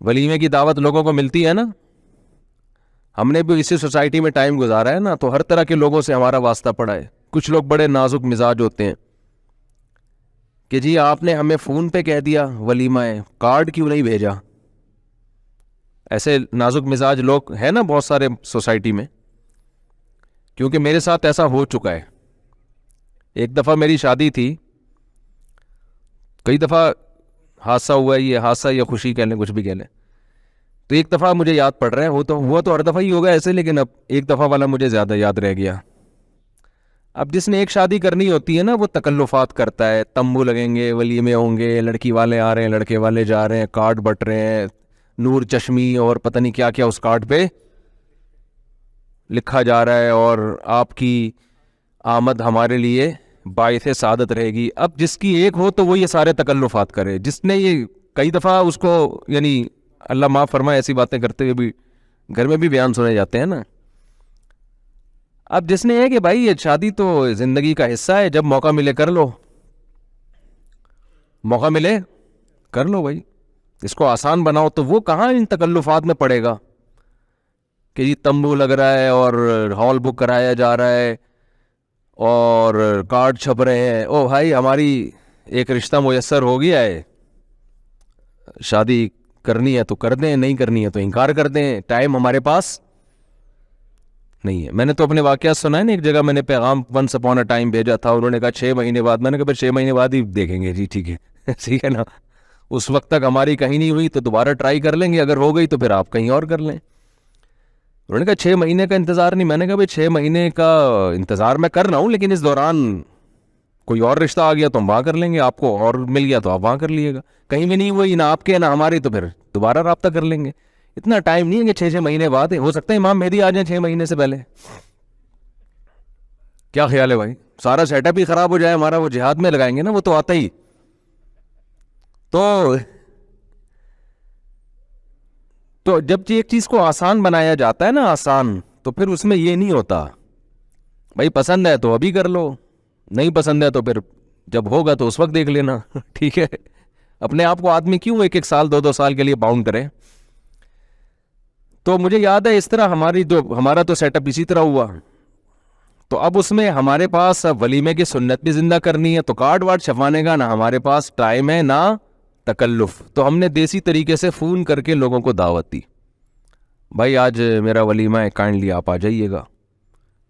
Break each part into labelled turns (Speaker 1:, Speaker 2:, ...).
Speaker 1: ولیمے کی دعوت لوگوں کو ملتی ہے نا. ہم نے بھی اسی سوسائٹی میں ٹائم گزارا ہے نا, تو ہر طرح کے لوگوں سے ہمارا واسطہ پڑا ہے. کچھ لوگ بڑے نازک مزاج ہوتے ہیں کہ جی آپ نے ہمیں فون پہ کہہ دیا ولیمہ ہے, کارڈ کیوں نہیں بھیجا. ایسے نازک مزاج لوگ ہیں نا بہت سارے سوسائٹی میں. کیونکہ میرے ساتھ ایسا ہو چکا ہے. ایک دفعہ میری شادی تھی, کئی دفعہ حادثہ ہوا ہے, یہ حادثہ یا خوشی کہہ لیں, کچھ بھی کہہ لیں. تو ایک دفعہ مجھے یاد پڑ رہا ہے, ہوا تو ہر دفعہ ہی ہوگا ایسے, لیکن اب ایک دفعہ والا مجھے زیادہ یاد رہ گیا. اب جس نے ایک شادی کرنی ہوتی ہے نا, وہ تکلفات کرتا ہے. تمبو لگیں گے, ولیمے ہوں گے, لڑکی والے آ رہے ہیں, لڑکے والے جا رہے ہیں, کارڈ بٹ رہے ہیں, نور چشمی اور پتہ نہیں کیا کیا اس کارڈ پہ لکھا جا رہا ہے, اور آپ کی آمد ہمارے لیے باعث سعادت رہے گی. اب جس کی ایک ہو تو وہ یہ سارے تکلفات کرے. جس نے یہ کئی دفعہ اس کو, یعنی اللہ معاف فرمائے, ایسی باتیں کرتے ہوئے بھی گھر میں بھی بیان سنے جاتے ہیں نا. اب جس نے ہے کہ بھائی یہ شادی تو زندگی کا حصہ ہے, جب موقع ملے کر لو, موقع ملے کر لو بھائی, اس کو آسان بناؤ. تو وہ کہاں ان تکلفات میں پڑے گا کہ جی تمبو لگ رہا ہے اور ہال بک کرایا جا رہا ہے اور کارڈ چھپ رہے ہیں. او بھائی ہماری ایک رشتہ میسر ہو گیا ہے, شادی کرنی ہے تو کر دیں, نہیں کرنی ہے تو انکار کر دیں, ٹائم ہمارے پاس نہیں ہے. میں نے تو اپنے واقعات سنا ہے نا. ایک جگہ میں نے پیغام ونس اپون اے ٹائم بھیجا تھا, انہوں نے کہا 6 مہینے بعد. میں نے کہا 6 مہینے بعد ہی دیکھیں گے. جی ٹھیک ہے, ٹھیک ہے نا. اس وقت تک ہماری کہیں نہیں ہوئی تو دوبارہ ٹرائی کر لیں گے, اگر ہو گئی تو پھر آپ کہیں اور کر لیں. انہوں نے کہا 6 مہینے کا انتظار نہیں. میں نے کہا بھائی 6 مہینے کا انتظار میں کر رہا ہوں, لیکن اس دوران کوئی اور رشتہ آ گیا تو ہم وہاں کر لیں گے, آپ کو اور مل گیا تو آپ وہاں کر لیے گا. کہیں بھی نہیں ہوئی نہ آپ کے نہ ہماری, تو پھر دوبارہ رابطہ کر لیں گے. اتنا ٹائم نہیں ہے کہ 6 مہینے بعد. ہو سکتا ہے امام مہدی آ جائیں 6 مہینے سے پہلے. کیا خیال ہے بھائی؟ سارا سیٹ اپ ہی خراب ہو جائے ہمارا. وہ جہاد میں لگائیں گے نا, وہ تو آتا ہی. تو جب ایک چیز کو آسان بنایا جاتا ہے نا, آسان, تو پھر اس میں یہ نہیں ہوتا بھائی پسند ہے تو ابھی کر لو, نہیں پسند ہے تو پھر جب ہوگا تو اس وقت دیکھ لینا. ٹھیک ہے, اپنے آپ کو آدمی کیوں 1 سال 2 سال کے لیے باؤنڈ کرے. تو مجھے یاد ہے اس طرح ہمارا تو سیٹ اپ اسی طرح ہوا. تو اب اس میں ہمارے پاس ولیمے کی سنت بھی زندہ کرنی ہے, تو کارڈ وارڈ چھپانے کا نہ ہمارے پاس ٹائم ہے نہ تکلف. تو ہم نے دیسی طریقے سے فون کر کے لوگوں کو دعوت دی, بھائی آج میرا ولیمہ ہے, کائنڈلی آپ آ جائیے گا.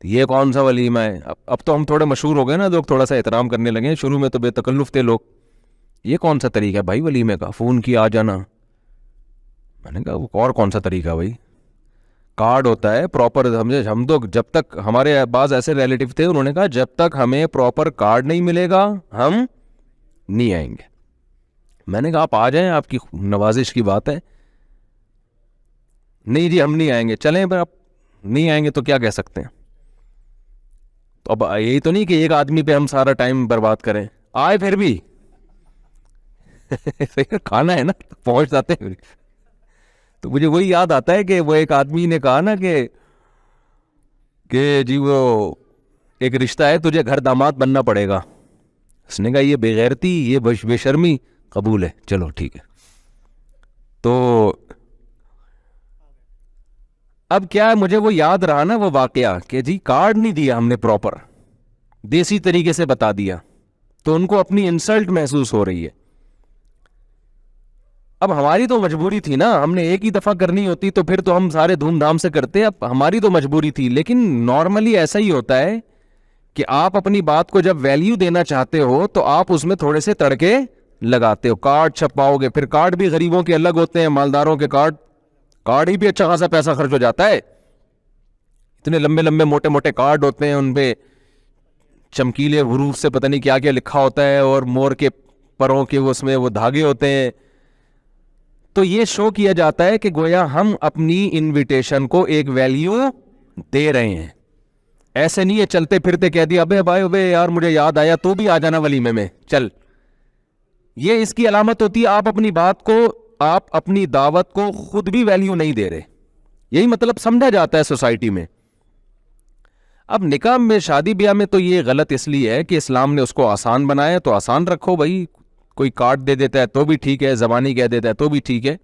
Speaker 1: یہ کون سا ولیمہ ہے؟ اب تو ہم تھوڑے مشہور ہو گئے نا, لوگ تھوڑا سا احترام کرنے لگے. شروع میں تو بے تکلف تھے لوگ. یہ کون سا طریقہ ہے بھائی ولیمے کا, فون کیا آ جانا؟ میں نے کہا وہ اور کون سا طریقہ بھائی, کارڈ ہوتا ہے پراپر. ہم تو جب تک, ہمارے بعض ایسے ریلیٹیو تھے, انہوں نے کہا جب تک ہمیں پراپر کارڈ نہیں ملے گا ہم نہیں آئیں گے. میں نے کہا آپ آ جائیں, آپ کی نوازش کی بات ہے. نہیں جی ہم نہیں آئیں گے. چلیں آپ نہیں آئیں گے تو کیا کہہ سکتے ہیں. تو اب یہی تو نہیں کہ ایک آدمی پہ ہم سارا ٹائم برباد کریں. آئے پھر بھی کھانا ہے نا, پہنچ جاتے ہیں. تو مجھے وہی یاد آتا ہے کہ وہ ایک آدمی نے کہا نا کہ جی وہ ایک رشتہ ہے, تجھے گھر داماد بننا پڑے گا. اس نے کہا یہ بے غیرتی, یہ بے شرمی قبول ہے, چلو ٹھیک ہے. تو اب کیا مجھے وہ یاد رہا نا وہ واقعہ کہ جی کارڈ نہیں دیا ہم نے پراپر, دیسی طریقے سے بتا دیا, تو ان کو اپنی انسلٹ محسوس ہو رہی ہے. اب ہماری تو مجبوری تھی نا, ہم نے ایک ہی دفعہ کرنی ہوتی تو پھر تو ہم سارے دھوم دھام سے کرتے. اب ہماری تو مجبوری تھی. لیکن نارملی ایسا ہی ہوتا ہے کہ آپ اپنی بات کو جب ویلیو دینا چاہتے ہو تو آپ اس میں تھوڑے سے تڑکے لگاتے ہو. کارڈ چھپاؤ گے, پھر کارڈ بھی غریبوں کے الگ ہوتے ہیں, مالداروں کے کارڈ ہی بھی اچھا خاصا پیسہ خرچ ہو جاتا ہے. اتنے لمبے لمبے موٹے موٹے کارڈ ہوتے ہیں, ان پہ چمکیلے حروف سے پتہ نہیں کیا کیا لکھا ہوتا ہے, اور مور کے پروں کے اس میں وہ دھاگے ہوتے ہیں. تو یہ شو کیا جاتا ہے کہ گویا ہم اپنی انویٹیشن کو ایک ویلیو دے رہے ہیں. ایسے نہیں ہے چلتے پھرتے کہہ دیا ابے بھائی ابے یار مجھے یاد آیا تو بھی آ جانا ولیمے میں چل. یہ اس کی علامت ہوتی ہے آپ اپنی بات کو, آپ اپنی دعوت کو خود بھی ویلیو نہیں دے رہے. یہی مطلب سمجھا جاتا ہے سوسائٹی میں. اب نکاح میں, شادی بیاہ میں تو یہ غلط اس لیے ہے کہ اسلام نے اس کو آسان بنایا, تو آسان رکھو بھائی. کوئی کارڈ دے دیتا ہے تو بھی ٹھیک ہے, زبانی کہہ دیتا ہے تو بھی ٹھیک ہے,